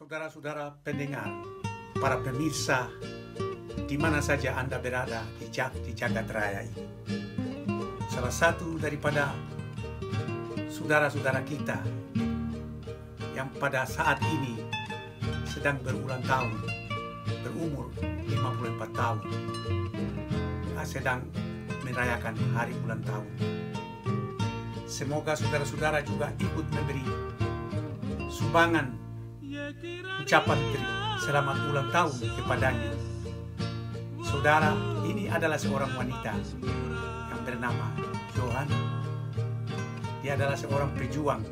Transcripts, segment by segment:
Saudara-saudara pendengar, para pemirsa, di mana saja Anda berada di jagat raya ini. Salah satu daripada saudara-saudara kita yang pada saat ini sedang berulang tahun, berumur 54 tahun, sedang merayakan hari ulang tahun. Semoga saudara-saudara juga ikut memberi sumbangan ucapan selamat ulang tahun kepadanya. Saudara, ini adalah seorang wanita yang bernama Johan. Dia adalah seorang pejuang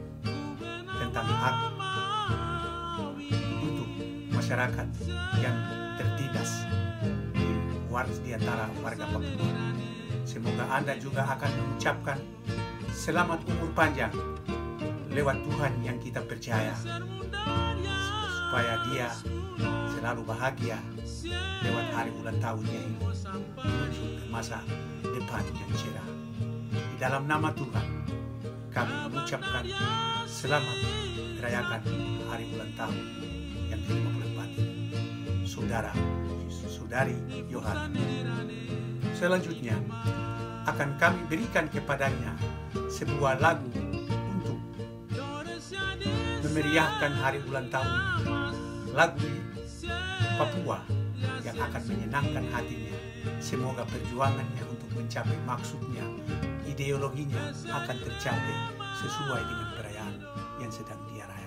tentang hak untuk masyarakat yang tertindas di antara warga Papua. Semoga Anda juga akan mengucapkan selamat umur panjang lewat Tuhan yang kita percaya, supaya dia selalu bahagia lewat hari ulang tahunnya ini menuju ke masa depan yang cerah. Di dalam nama Tuhan kami mengucapkan selamat merayakan hari ulang tahun yang ke-54 saudari Yohana. Selanjutnya akan kami berikan kepadanya sebuah lagu untuk memeriahkan hari ulang tahun, lagu Papua yang akan menyenangkan hatinya. Semoga perjuangannya untuk mencapai maksudnya, ideologinya akan tercapai sesuai dengan perayaan yang sedang dia rayakan.